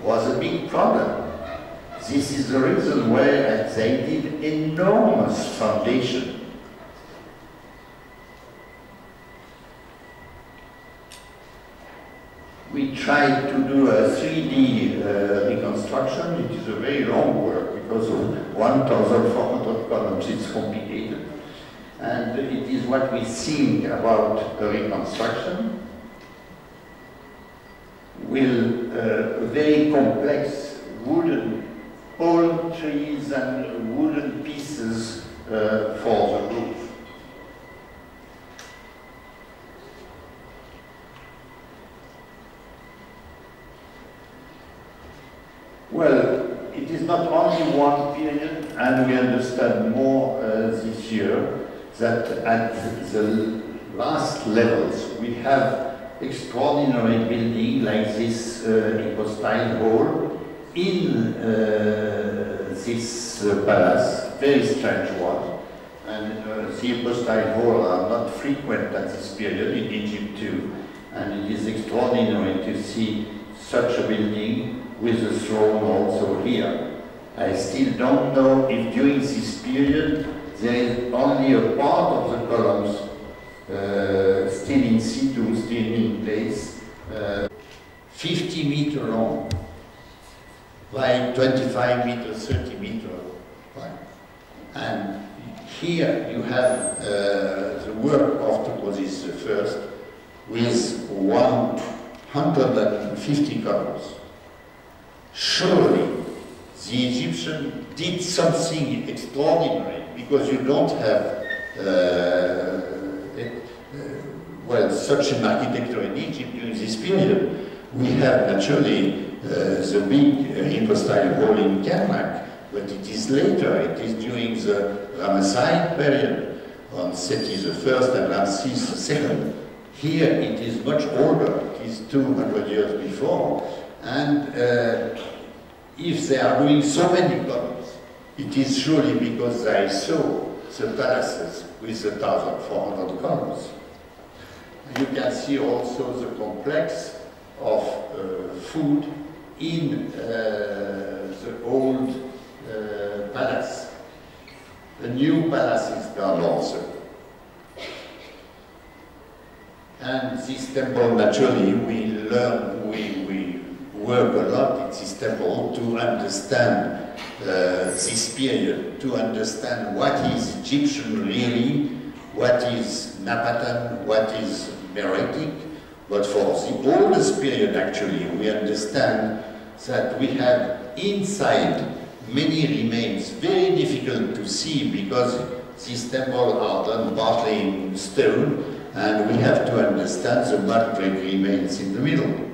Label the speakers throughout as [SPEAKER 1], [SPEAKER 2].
[SPEAKER 1] was a big problem. This is the reason why they did enormous foundation. We tried to do a 3D reconstruction. It is a very long work because of 1,400 columns. It's complicated. And it is what we think about a reconstruction. With very complex wooden old trees and wooden pieces for the roof. Well, it is not only one period, and we understand more this year, that at the last levels we have extraordinary building like this hypostyle hall in this palace, very strange one. And the hypostyle hall are not frequent at this period in Egypt too. And it is extraordinary to see such a building with a throne also here. I still don't know if during this period there is only a part of the columns still in situ, still in place, 50 meters long, by 25 meters, 30 meters wide. And here you have the work of Thutmose I with 150 columns. Surely the Egyptian did something extraordinary, because you don't have well, such an architecture in Egypt during this period. We have naturally the big hypostyle hall in KERMA, but it is later, it is during the Ramesside period, on Seti I and Ramses II. Here it is much older, it is 200 years before, and if they are doing so many columns, it is surely because they saw the palaces with 1,400 columns. You can see also the complex of food in the old palace. The new palace is done also. And this temple, naturally, we learn, we work a lot in this temple to understand this period, to understand what is Egyptian really, what is Napatan, what is Meroitic. But for the oldest period, actually, we understand that we have inside many remains, very difficult to see because these temples are done partly in stone, and we have to understand the mud brick remains in the middle.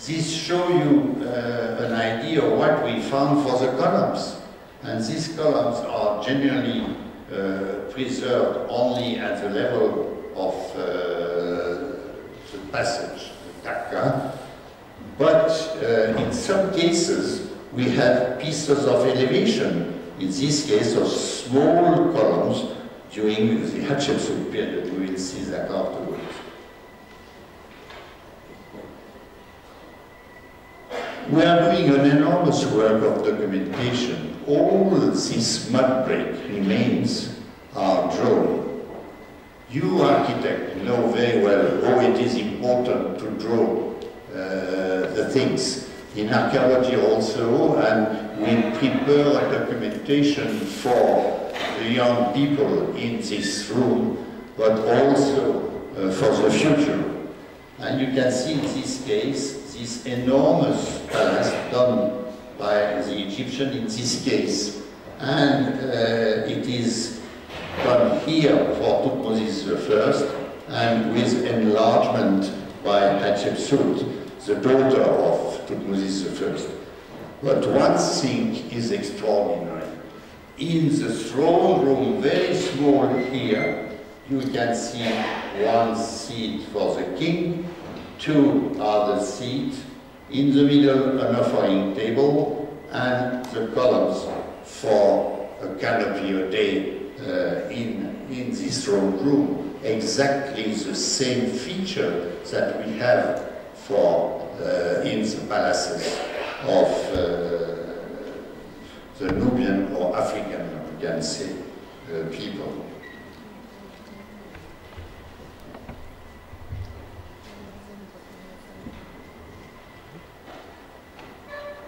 [SPEAKER 1] This shows you an idea of what we found for the columns. And these columns are generally preserved only at the level of the passage, the takka. But in some cases, we have pieces of elevation, in this case of small columns during the Hatshepsut period. We will see that afterwards. We are doing an enormous work of documentation. All these mud brick remains are drawn. You architects know very well how it is important to draw the things. In archaeology also, and we prepare a documentation for the young people in this room, but also for the future. And you can see in this case, this enormous palace done by the Egyptian in this case. And it is done here for Thutmose I, and with enlargement by Hatshepsut, the daughter of Thutmose I. But one thing is extraordinary. In the throne room, very small here, you can see one seat for the king, two are the seats, in the middle an offering table, and the columns for a canopy a day in this throne room. Exactly the same feature that we have in the palaces of the Nubian or African, you can say, people.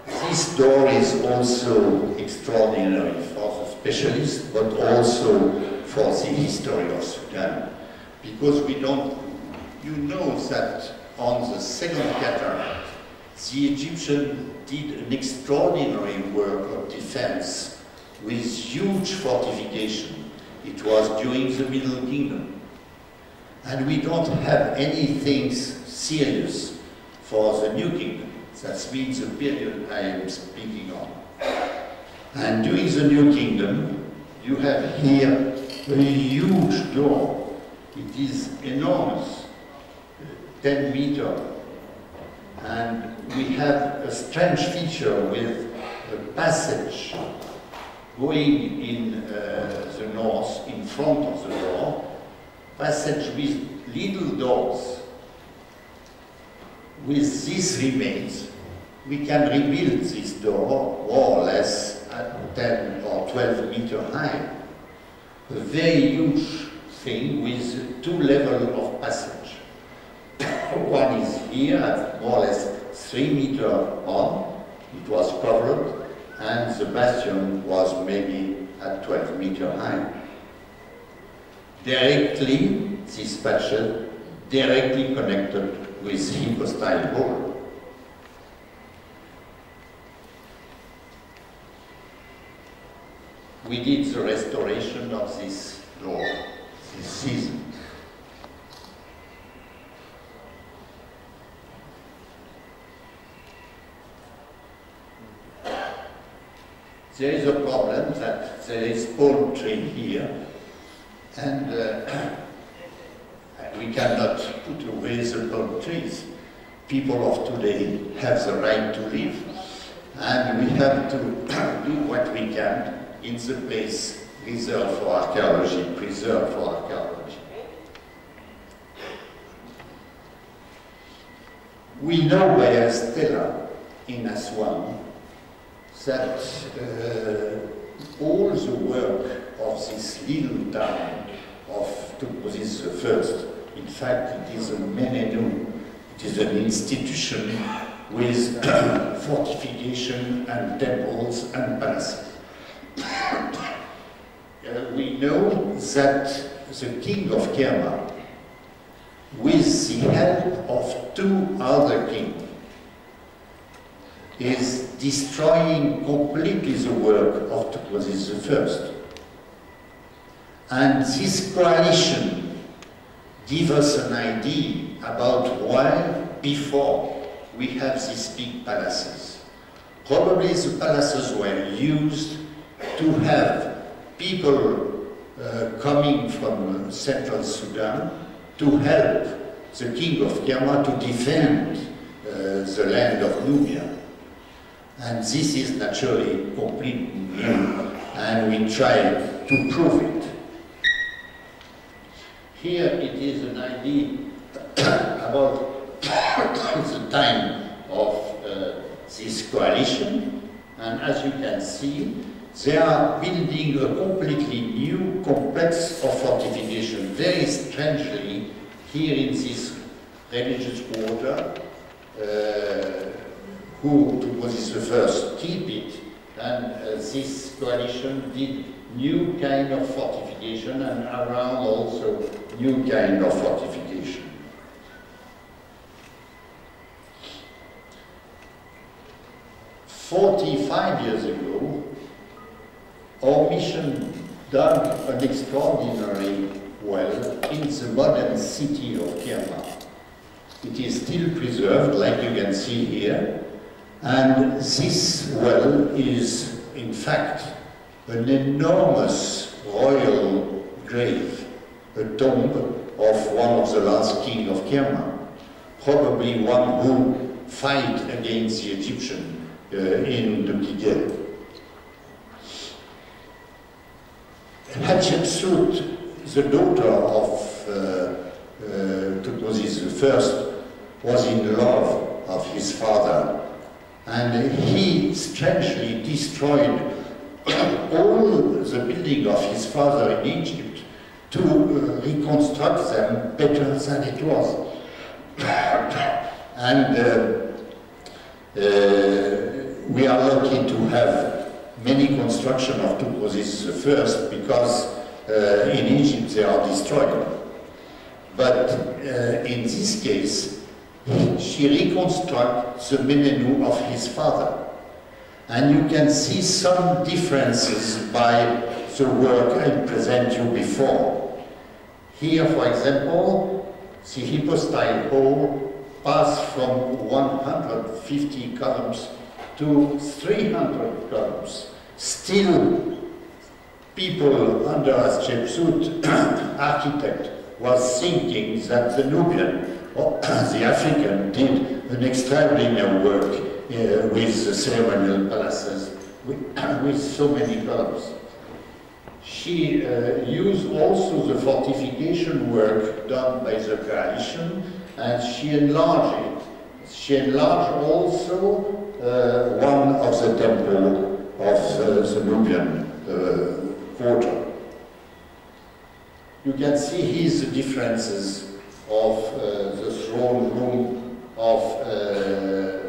[SPEAKER 1] This door is also extraordinary for the specialists, but also for the history of Sudan, because we don't, you know that on the second cataract, the Egyptians did an extraordinary work of defense with huge fortification. It was during the Middle Kingdom. And we don't have anything serious for the New Kingdom. That means the period I am speaking on. And during the New Kingdom, you have here a huge door. It is enormous, 10 meters. And we have a strange feature with a passage going in the north, in front of the door, passage with little doors. With these remains, we can rebuild this door more or less at 10 or 12 meters high. A very huge thing with 2 levels of passage. One is here at more or less 3 meters on, it was covered, and the bastion was maybe at 12 meters high. Directly, this passage directly connected with the hypostyle hall. We did the restoration of this door this season. There is a problem that there is palm tree here, and we cannot put away the palm trees. People of today have the right to live, and we have to do what we can in the place reserved for archaeology, preserved for archaeology. We know by a stela in Aswan that all the work of this little town of Thutmose I, in fact it is a menenu, it is an institution with fortification and temples and palaces. We know that the king of KERMA, with the help of 2 other kings, is destroying completely the work of Thutmose I. And this coalition gives us an idea about why before we have these big palaces. Probably the palaces were used to have people coming from central Sudan to help the king of KERMA to defend the land of Nubia. And this is naturally completely new, and we try to prove it. Here it is an idea about the time of this coalition, and as you can see, they are building a completely new complex of fortification. Very strangely, here in this religious quarter, who Thutmose I keep it, and this coalition did new kind of fortification, and around also new kind of fortification. "45 years ago, our mission dug an extraordinary well in the modern city of KERMA. It is still preserved, like you can see here, and this well is, in fact, an enormous royal grave, a tomb of one of the last king of KERMA, probably one who fought against the Egyptian in the Kigel. Hatshepsut, the daughter of Thutmose I, was in love of his father, and he strangely destroyed all the building of his father in Egypt to reconstruct them better than it was. And we are lucky to have many construction of Thutmosis first, because in Egypt they are destroyed. But in this case, she reconstructs the Menenu of his father. And you can see some differences by the work I presented you before. Here, for example, the hypostyle hall passed from 150 columns to 300 columns. Still, people under Hatshepsut, architect, was thinking that the Nubian, or the African, did an extraordinary work with the ceremonial palaces, with so many columns. She used also the fortification work done by the Phaeacian, and she enlarged it. She enlarged also one of the temples of the Nubian quarter. You can see here the differences of the throne room of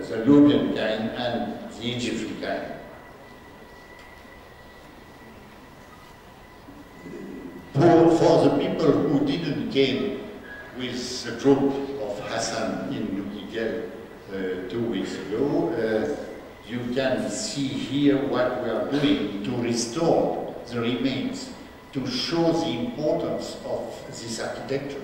[SPEAKER 1] the Nubian kind and the Egyptian kind. For the people who didn't came with the troop of Hassan in Nukigel 2 weeks ago, you can see here what we are doing to restore the remains, to show the importance of this architecture.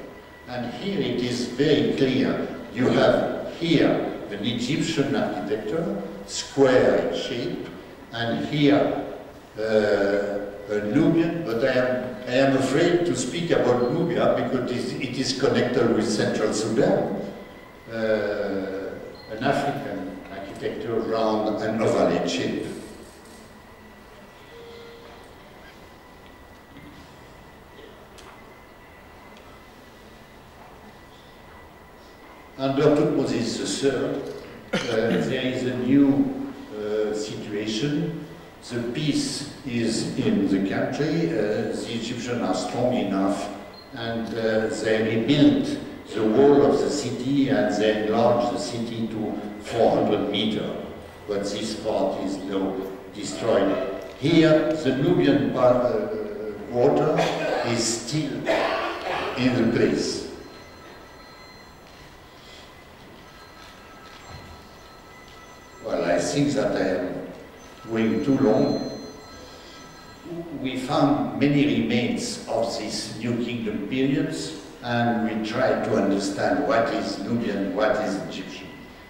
[SPEAKER 1] And here it is very clear. You have here an Egyptian architecture, square in shape, and here a Nubian, but I am afraid to speak about Nubia because it is connected with Central Sudan, an African architecture around an oval shape. Under Thutmosis III, there is a new situation. The peace is in the country. The Egyptians are strong enough, and they rebuilt the wall of the city, and they enlarged the city to 400 meters. But this part is now destroyed. Here, the Nubian quarter is still in the place. Well, I think that I am going too long. We found many remains of these New Kingdom periods, and we tried to understand what is Nubian, what is Egyptian.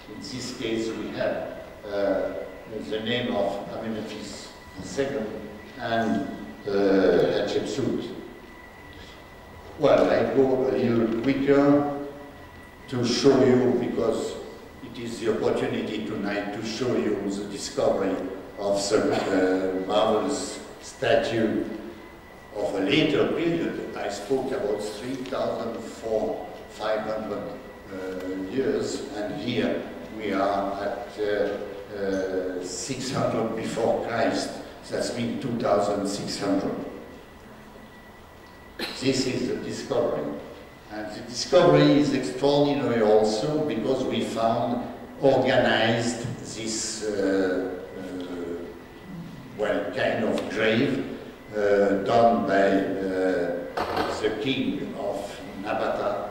[SPEAKER 1] In this case, we have the name of Amenhotep II and Hatshepsut. Well, I go a little quicker to show you, because it is the opportunity tonight to show you the discovery of the marvelous statue of a later period. I spoke about 3,500 years, and here we are at 600 before Christ. That's means 2,600. This is the discovery. And the discovery is extraordinary also because we found organized this well, kind of grave done by the king of Nabata.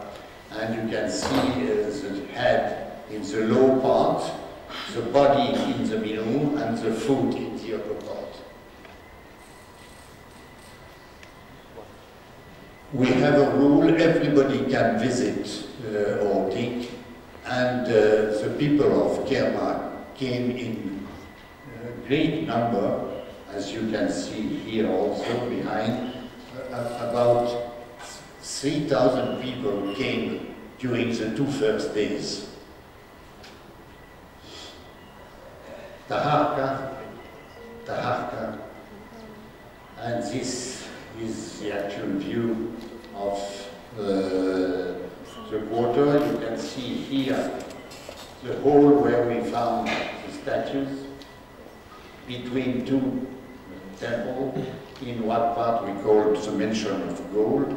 [SPEAKER 1] And you can see the head in the low part, the body in the middle, and the foot in the upper part. We have a rule, everybody can visit or dig, and the people of KERMA came in great number, as you can see here also behind. About 3,000 people came during the 2 first days. Taharqa, and this is the actual view of the quarter. You can see here the hole where we found the statues, between two temples, in what part we call the Mansion of Gold.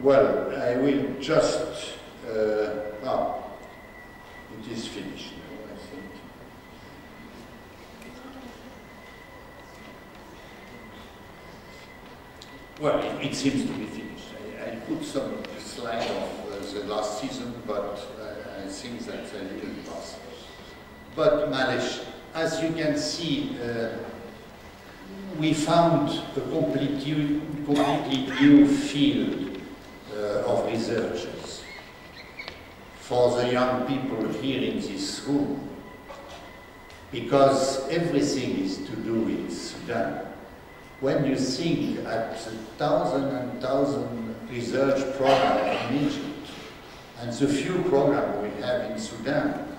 [SPEAKER 1] Well, I will just, it is finished now, I think. Well, it seems to be finished. I put some slide of the last season, but I think that's a little past. But Malish, as you can see, we found a completely new field of researchers for the young people here in this room, because everything is to do with Sudan. When you think at thousand research programs in Egypt and the few programs we have in Sudan,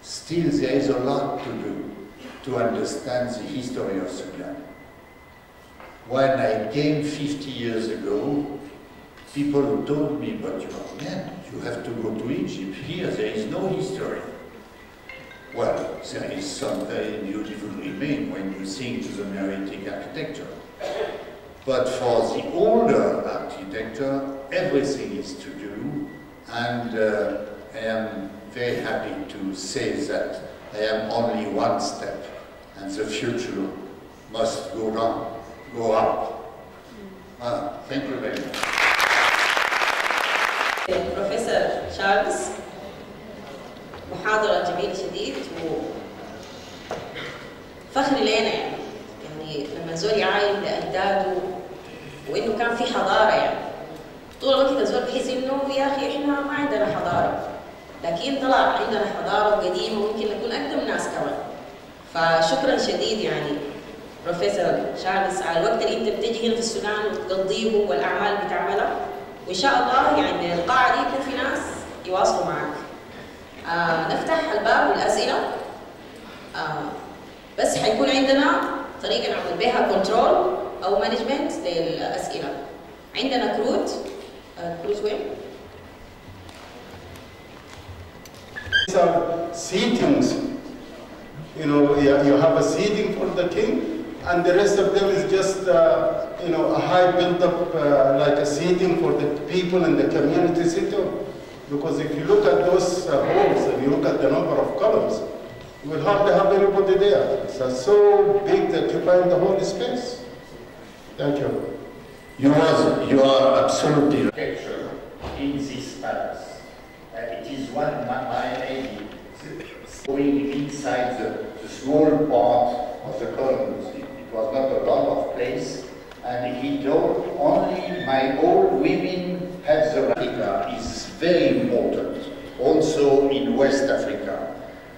[SPEAKER 1] still there is a lot to do to understand the history of Sudan. When I came 50 years ago, people told me, but you are mad, you have to go to Egypt. Here there is no history. Well, there is some very beautiful remain when you think to the Meroitic architecture. But for the older architecture, everything is to do, and I am very happy to say that I am only one step, and the future must go down, go up. Thank you very much.
[SPEAKER 2] Professor Charles, محاضرة جميلة شديد وفخر لنا يعني لما زول يعاين لأجداده وإنه كان في حضارة يعني طول الوقت الزول بحس إنه يا أخي إحنا ما عندنا حضارة، لكن طلع عندنا حضارة قديمة وممكن نكون أقدم ناس كمان. فشكرا شديد يعني بروفيسور شارلز على الوقت اللي أنت بتجي هنا في السودان وتقضيه والأعمال اللي بتعملها، وإن شاء الله يعني القاعة دي يكون في ناس يواصلوا معك. نفتح الباب للأسئلة. بس حيكون عندنا طريقة نعمل بها كنترول أو مانجمنت للأسئلة. عندنا كروت. كروت وين؟
[SPEAKER 3] These are seatings. You know, you have a seating for the king, and the rest of them is just, you know, a high build-up, like a seating for the people in the community center. Because if you look at those halls and you look at the number of columns, you will hardly have anybody there. It's so big that you find the whole space. Thank you.
[SPEAKER 1] You are absolutely right. In this palace, it is one my lady going inside the small part of the columns. It was not a lot of place, and he told only my old women had the right. Is very important, also in West Africa,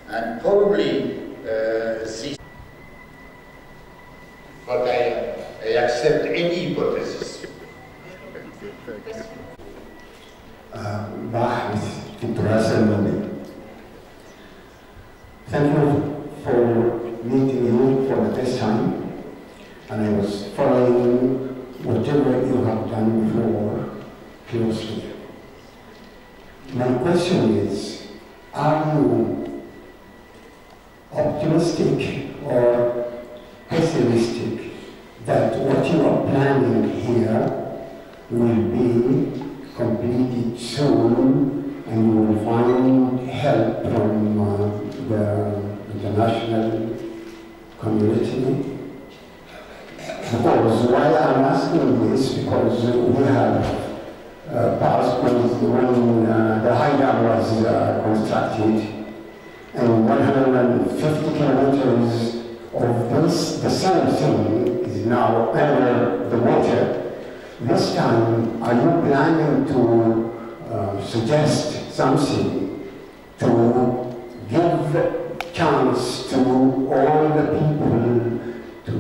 [SPEAKER 1] and probably this. But I accept any hypothesis.
[SPEAKER 4] باحث في التراث المدني. Thank you for meeting you for the first time, and I was following whatever you have done before closely. My question is, are you optimistic or pessimistic that what you are planning here will be completed soon and you will find help from the international community? Because why I'm asking this, because we have past when the High Dam was constructed, and 150 kilometers of this, the same thing is now under the water. This time, are you planning to suggest something to give chance to all the people to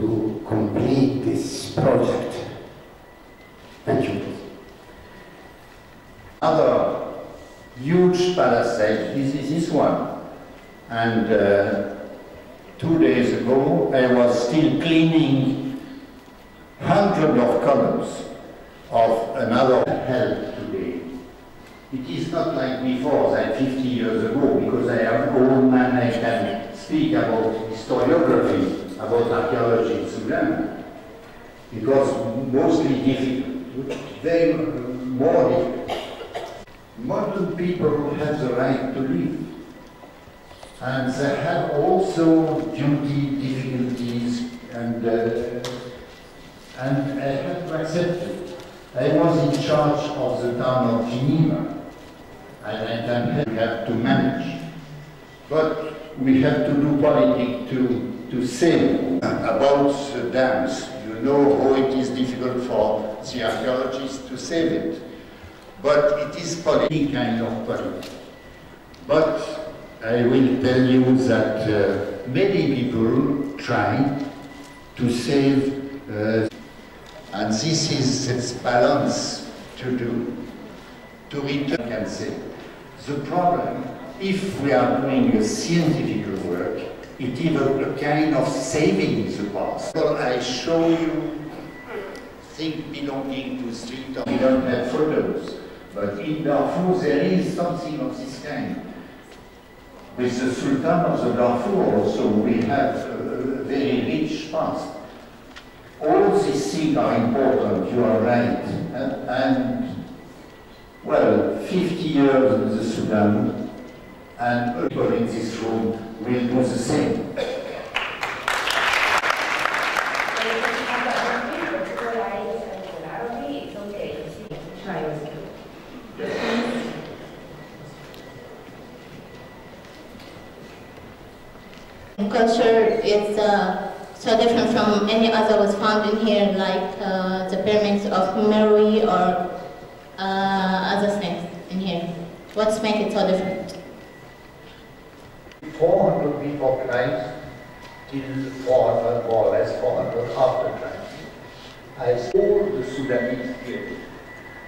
[SPEAKER 4] complete this project? Thank you.
[SPEAKER 1] Another huge palace is this one, and 2 days ago I was still cleaning hundreds of columns of another held today. It is not like before, like 50 years ago, because I am an old man, I can speak about historiography, about archaeology in Sudan. It was mostly difficult, very more difficult. Modern people have the right to live. And they have also duty, difficulties, and I have to accept it. I was in charge of the town of Geneva, and we have to manage. But we have to do politics to save. About the dams, you know how it is difficult for the archaeologists to save it. But it is politics, kind of politics. But I will tell you that many people try to save, and this is its balance to do, to return, I can say. The problem, if we are doing a scientific work, it is a kind of saving the past. Well, I show you things belonging to street, we don't have photos, but in Darfur there is something of this kind. With the Sultan of the Darfur also, we have a very rich past. All these things are important, you are right. And well, 50 years in the Sudan, and people in this room will do the same.
[SPEAKER 5] Culture is so different from any other was found in here, like the pyramids of Meroe or other things in here. What's make it so different?
[SPEAKER 1] 400 before Christ till 400, more or less 400 after Christ. I saw the Sudanese period.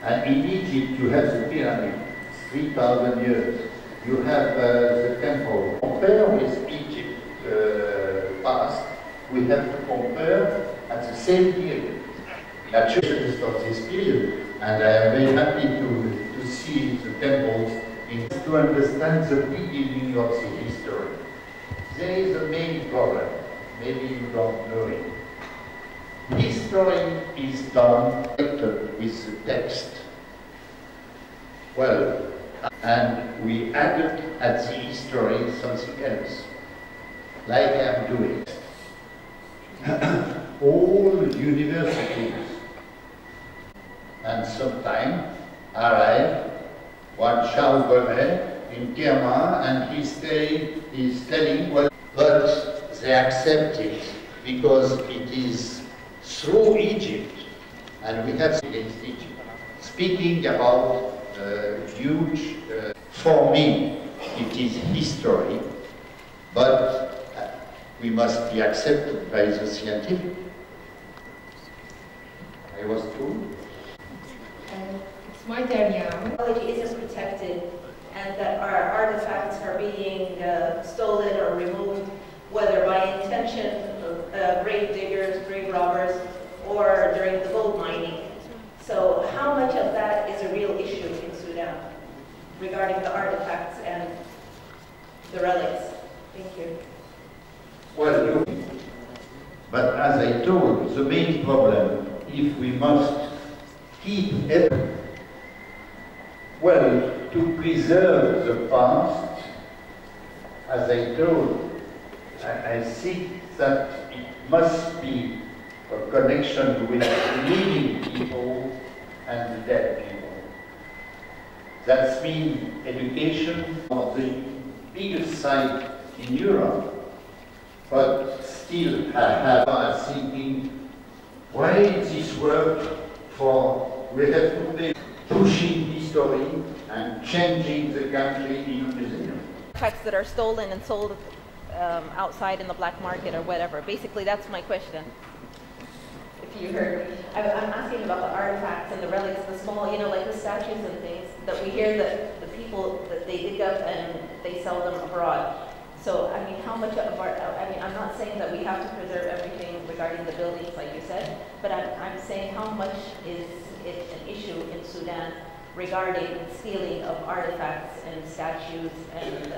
[SPEAKER 1] And in Egypt you have the pyramid, 3,000 years. You have the temple. Compare with Egypt past, we have to compare at the same period. Naturally, of this period, and I am very happy to see the temples to understand the beginning of the history. There is a main problem, maybe you don't know it. History is done with the text. Well, and we added at the history something else, like I am doing. All universities, and sometime arrive one Charles Bonnet in KERMA, and he's telling what, but they accept it because it is through Egypt, and we have against Egypt. Speaking about huge, for me, it is history, but we must be accepted by the scientific. I was told.
[SPEAKER 6] It's my turn now.
[SPEAKER 2] Technology isn't protected, and that our artifacts are being stolen or removed, whether by intention of grave diggers, grave robbers, or during the gold mining. So how much of that is a real issue in Sudan regarding the artifacts and the relics? Thank you.
[SPEAKER 1] Well, but as I told, the main problem, if we must keep it, well, to preserve the past, as I told, I think that it must be a connection with living people and the dead people. That means education of the biggest site in Europe. But still, I have thinking, why this work for, we have to be pushing history and changing the country in a museum.
[SPEAKER 7] Artifacts that are stolen and sold outside in the black market or whatever. Basically, that's my question. If you heard me. I'm asking about the artifacts and the relics, the small, like the statues and things that we hear that the people, that they dig up and they sell them abroad. So, I mean, how much of our, I'm not saying that we have to preserve everything regarding the buildings, like you said, but I'm saying how much is it an issue in Sudan regarding stealing of artifacts and statues and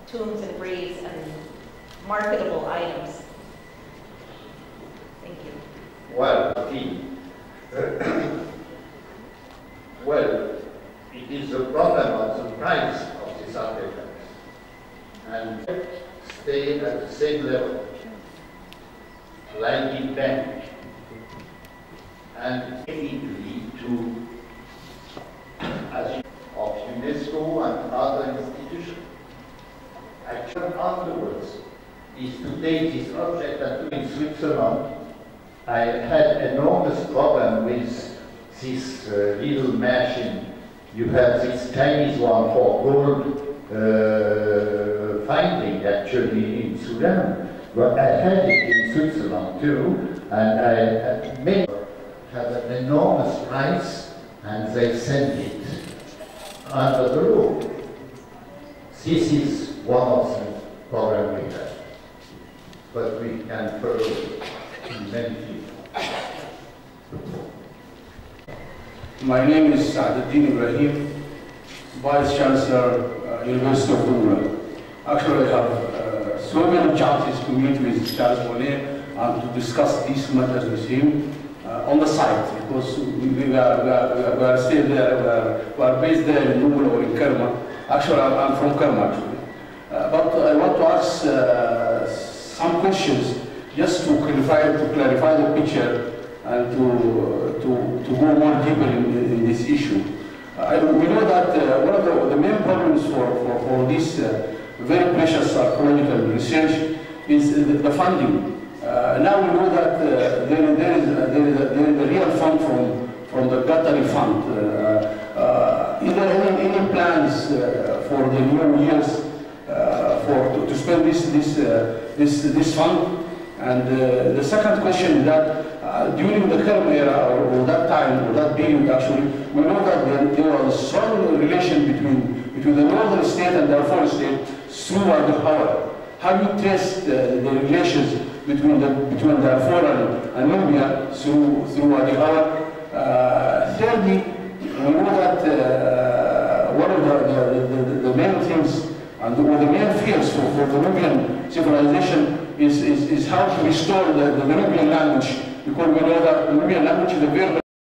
[SPEAKER 7] tombs and graves and marketable items? Thank you.
[SPEAKER 1] Well, it is a problem of the price of these artifacts, and stay at the same level, like in bank, and it lead to of UNESCO and other institutions. Action afterwards is to take this object and do in Switzerland. I had enormous problem with this little machine. You have this Chinese one for gold finding actually in Sudan, but I had it in Switzerland too, and I made have an enormous price, and they send it under the law. This is one of the problems we have, but we can follow many people.
[SPEAKER 8] My name is Sa'aduddin Ibrahim, Vice Chancellor, University of Umrah. Actually, I have so many chances to meet with Charles Bonnet and to discuss these matters with him on the site, because we are still there, we are based there in Umrah or in KERMA. Actually, I'm from KERMA, actually. But I want to ask some questions just to clarify the picture and to go more deeper in this issue. We know that one of the main problems for this very precious archaeological research is the funding. Now we know that there is a real fund from the Qatari fund. Is there any plans for the new years to spend this fund? And the second question is that during the KERMA era, or that time, or that period actually, we know that there was a strong relation between the northern state and the Darfur state through Wadi Hawar. Have you traced the relations between Darfur and Nubia through Wadi Hawar? Thirdly, we know that one of the main things and the main fears for the Nubian civilization is how to restore the Nubian language, because we know that the Nubian language is a very